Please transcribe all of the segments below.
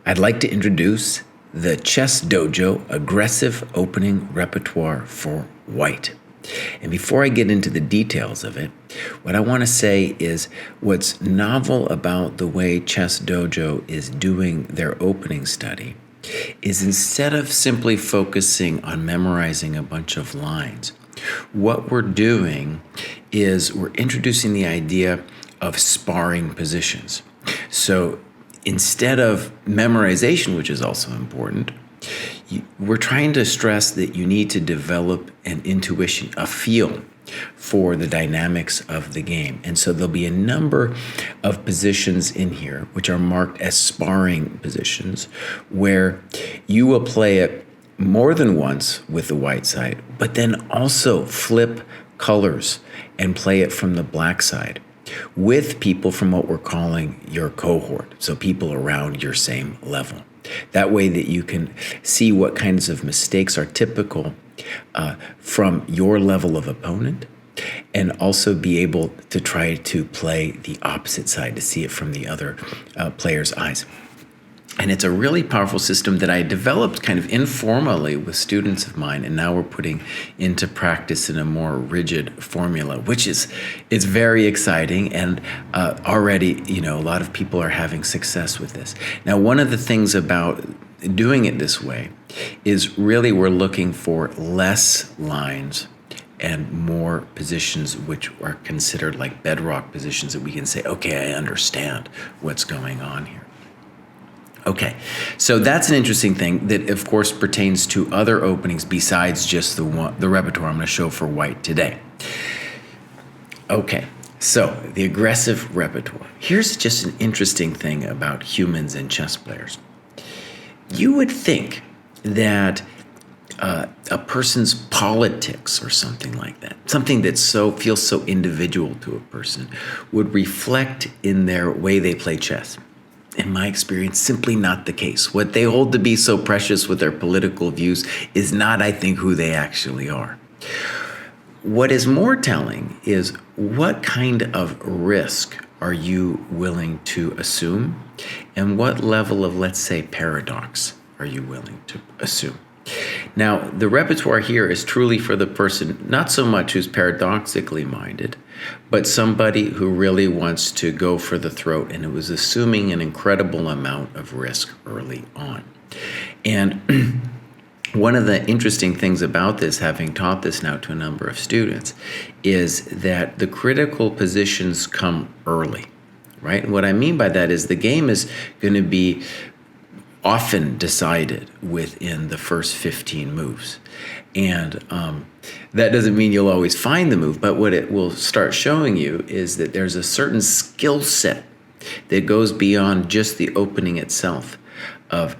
I'd like to introduce the ChessDojo Aggressive Opening Repertoire for White. And before I get into the details of it, what I want to say is what's novel about the way ChessDojo is doing their opening study is instead of simply focusing on memorizing a bunch of lines, what we're doing is we're introducing the idea of sparring positions. So instead of memorization, which is also important, we're trying to stress that you need to develop an intuition, a feel for the dynamics of the game. And so there'll be a number of positions in here which are marked as sparring positions where you will play it more than once with the white side, but then also flip colors and play it from the black side with people from what we're calling your cohort, so people around your same level. That way that you can see what kinds of mistakes are typical from your level of opponent, and also be able to try to play the opposite side to see it from the other player's eyes. And it's a really powerful system that I developed kind of informally with students of mine, and now we're putting into practice in a more rigid formula, which is very exciting. And already, a lot of people are having success with this. Now, one of the things about doing it this way is really we're looking for less lines and more positions which are considered like bedrock positions that we can say, okay, I understand what's going on here. Okay, so that's an interesting thing that, of course, pertains to other openings besides just the repertoire I'm going to show for white today. Okay, so the aggressive repertoire. Here's just an interesting thing about humans and chess players. You would think that a person's politics or something like that, something that feels so individual to a person, would reflect in their way they play chess. In my experience, simply not the case. What they hold to be so precious with their political views is not, I think, who they actually are. What is more telling is what kind of risk are you willing to assume, and what level of, let's say, paradox are you willing to assume? Now, the repertoire here is truly for the person, not so much who's paradoxically minded, but somebody who really wants to go for the throat and who was assuming an incredible amount of risk early on. And one of the interesting things about this, having taught this now to a number of students, is that the critical positions come early, right? And what I mean by that is the game is going to be often decided within the first 15 moves. And that doesn't mean you'll always find the move, but what it will start showing you is that there's a certain skill set that goes beyond just the opening itself of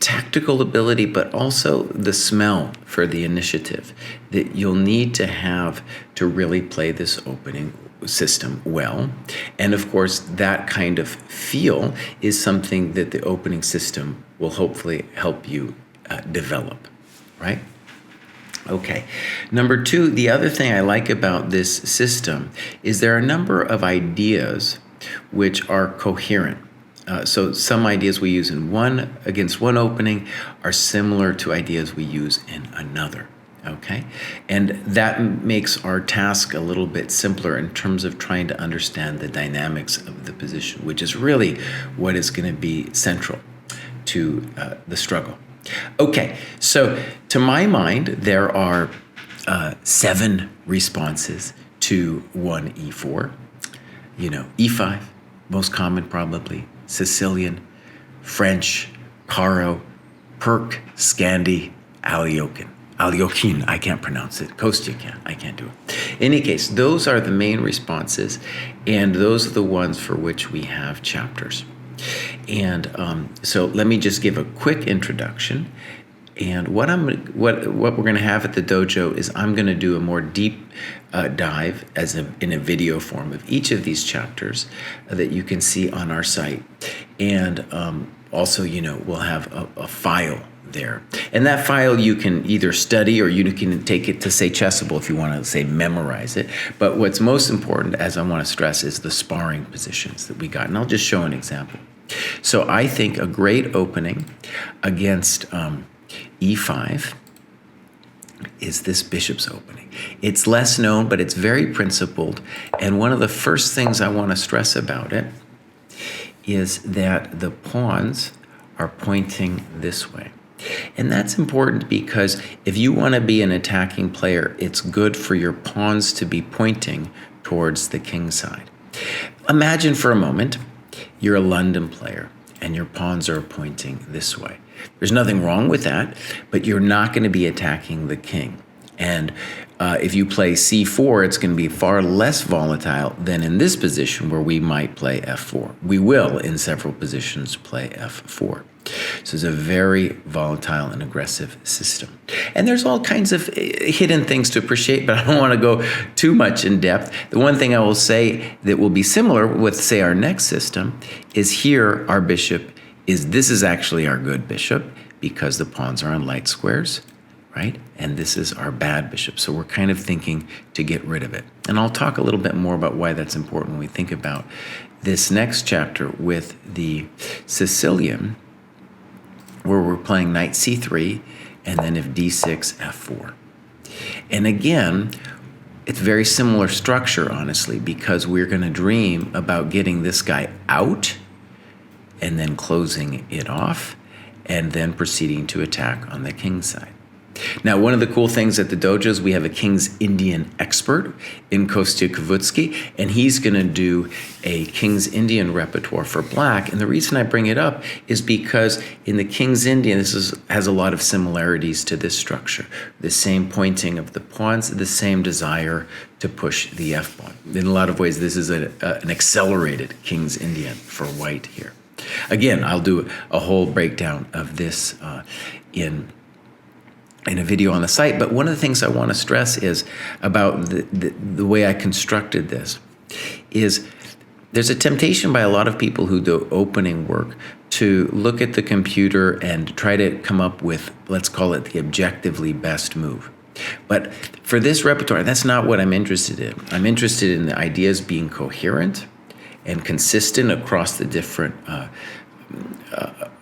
tactical ability, but also the smell for the initiative that you'll need to have to really play this opening system well. And of course, that kind of feel is something that the opening system will hopefully help you develop, right? Okay. Number two, the other thing I like about this system is there are a number of ideas which are coherent. So some ideas we use in against one opening are similar to ideas we use in another. Okay, and that makes our task a little bit simpler in terms of trying to understand the dynamics of the position, which is really what is going to be central to the struggle. Okay, so to my mind, there are 7 responses to 1 e4. E5, most common probably, Sicilian, French, Caro, Perk, Scandi, Aliokin, I can't pronounce it. Kostya can, I can't do it. In any case, those are the main responses, and those are the ones for which we have chapters. And so let me just give a quick introduction. And what we're going to have at the dojo is I'm going to do a more deep dive in a video form of each of these chapters that you can see on our site. And also, we'll have a file there. And that file you can either study or you can take it to, say, Chessable if you want to, say, memorize it. But what's most important, as I want to stress, is the sparring positions that we got. And I'll just show an example. So I think a great opening against e5 is this bishop's opening. It's less known, but it's very principled. And one of the first things I want to stress about it is that the pawns are pointing this way. And that's important because if you want to be an attacking player, it's good for your pawns to be pointing towards the king side. Imagine for a moment you're a London player and your pawns are pointing this way. There's nothing wrong with that, but you're not going to be attacking the king. And if you play c4, it's going to be far less volatile than in this position where we might play f4. We will, in several positions, play f4. So it's a very volatile and aggressive system. And there's all kinds of hidden things to appreciate, but I don't want to go too much in depth. The one thing I will say that will be similar with, say, our next system is here our bishop this is actually our good bishop because the pawns are on light squares, right? And this is our bad bishop. So we're kind of thinking to get rid of it. And I'll talk a little bit more about why that's important when we think about this next chapter with the Sicilian, where we're playing knight c3, and then if d6, f4. And again, it's very similar structure, honestly, because we're going to dream about getting this guy out and then closing it off and then proceeding to attack on the king side. Now, one of the cool things at the dojo is we have a King's Indian expert in Kostya Kavutsky, and he's going to do a King's Indian repertoire for black. And the reason I bring it up is because in the King's Indian, has a lot of similarities to this structure. The same pointing of the pawns, the same desire to push the f-pawn. In a lot of ways, this is an accelerated King's Indian for white here. Again, I'll do a whole breakdown of this in a video on the site, but one of the things I want to stress is about the way I constructed this is there's a temptation by a lot of people who do opening work to look at the computer and try to come up with, let's call it the objectively best move. But for this repertoire, that's not what I'm interested in. I'm interested in the ideas being coherent and consistent across the different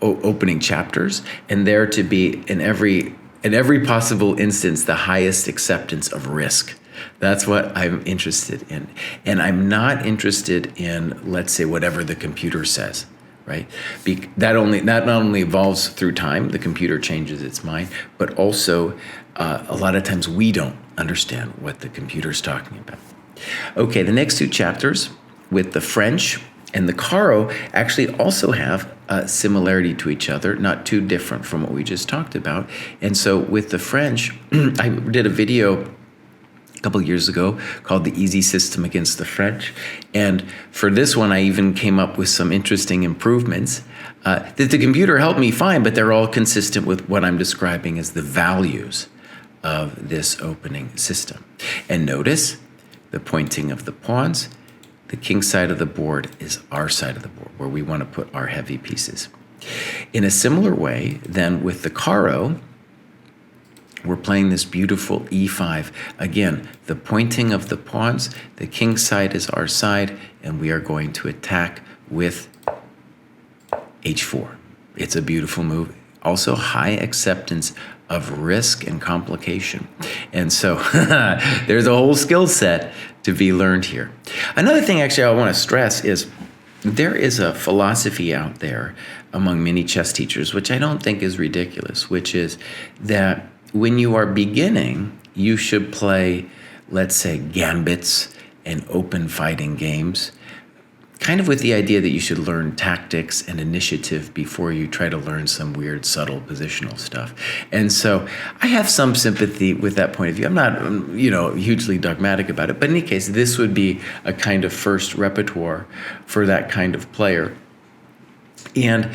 opening chapters, and there to be in every possible instance the highest acceptance of risk. That's what I'm interested in. And I'm not interested in, let's say, whatever the computer says, right? That not only evolves through time, the computer changes its mind, but also a lot of times we don't understand what the computer's talking about. Okay, the next two chapters with the French and the Karo actually also have a similarity to each other, not too different from what we just talked about. And so with the French, I did a video a couple years ago called The Easy System Against the French. And for this one, I even came up with some interesting improvements that the computer helped me find, but they're all consistent with what I'm describing as the values of this opening system. And notice the pointing of the pawns. The king side of the board is our side of the board, where we want to put our heavy pieces. In a similar way, then with the Karo, we're playing this beautiful e5. Again, the pointing of the pawns, the king side is our side, and we are going to attack with h4. It's a beautiful move. Also high acceptance of risk and complication. And so there's a whole skill set to be learned here. Another thing actually I want to stress is there is a philosophy out there among many chess teachers, which I don't think is ridiculous, which is that when you are beginning, you should play, let's say, gambits and open fighting games, kind of with the idea that you should learn tactics and initiative before you try to learn some weird, subtle positional stuff. And so I have some sympathy with that point of view. I'm not, hugely dogmatic about it, but in any case, this would be a kind of first repertoire for that kind of player. And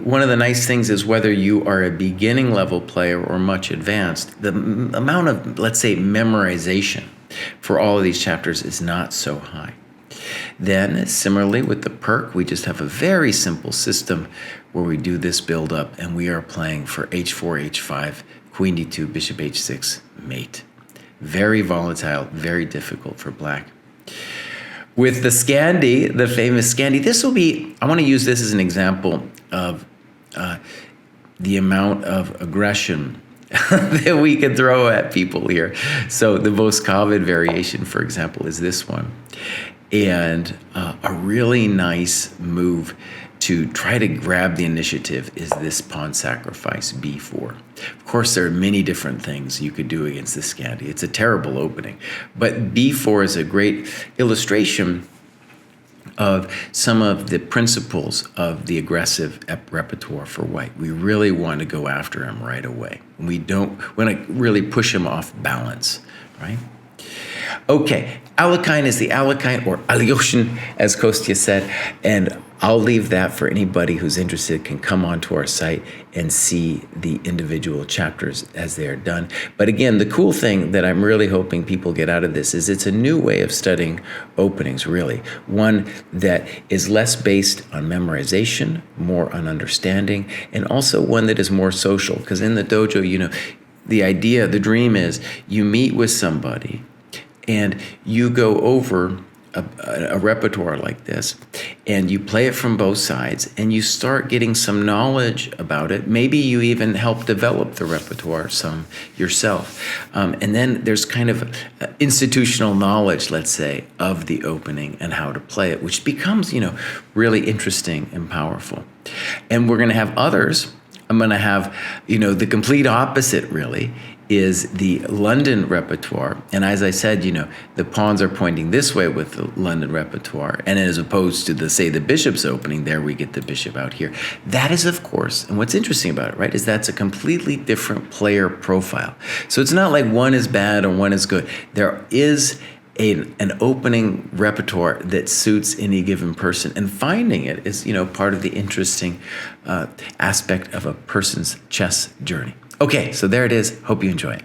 one of the nice things is whether you are a beginning level player or much advanced, the amount of, let's say, memorization for all of these chapters is not so high. Then, similarly with the Perk, we just have a very simple system where we do this build up and we are playing for h4, h5, queen d2, bishop h6, mate. Very volatile, very difficult for black. with the Scandi, the famous Scandi. This will be, I want to use this as an example of the amount of aggression that we can throw at people here. So the Voskavod variation, for example, is this one. And a really nice move to try to grab the initiative is this pawn sacrifice, b4. Of course, there are many different things you could do against the Scandi. It's a terrible opening. But b4 is a great illustration of some of the principles of the aggressive repertoire for white. We really want to go after him right away. We don't want to really push him off balance, right? Okay, Alekhine is the Alekhine, or Alyoshin, as Kostya said, and I'll leave that for anybody who's interested, can come onto our site and see the individual chapters as they are done. But again, the cool thing that I'm really hoping people get out of this is it's a new way of studying openings, really. One that is less based on memorization, more on understanding, and also one that is more social. Because in the dojo, you know, the idea, the dream is you meet with somebody and you go over a repertoire like this, and you play it from both sides, and you start getting some knowledge about it. Maybe you even help develop the repertoire some yourself. And then there's kind of institutional knowledge, let's say, of the opening and how to play it, which becomes, you know, really interesting and powerful. And we're going to have others. I'm going to have, you know, the complete opposite, really, is the London repertoire. And as I said, you know, the pawns are pointing this way with the London repertoire. And as opposed to say the bishop's opening, there we get the bishop out here. That is, of course, and what's interesting about it, right, is that's a completely different player profile. So it's not like one is bad or one is good. There is an opening repertoire that suits any given person. And finding it is, you know, part of the interesting aspect of a person's chess journey. Okay, so there it is. Hope you enjoy it.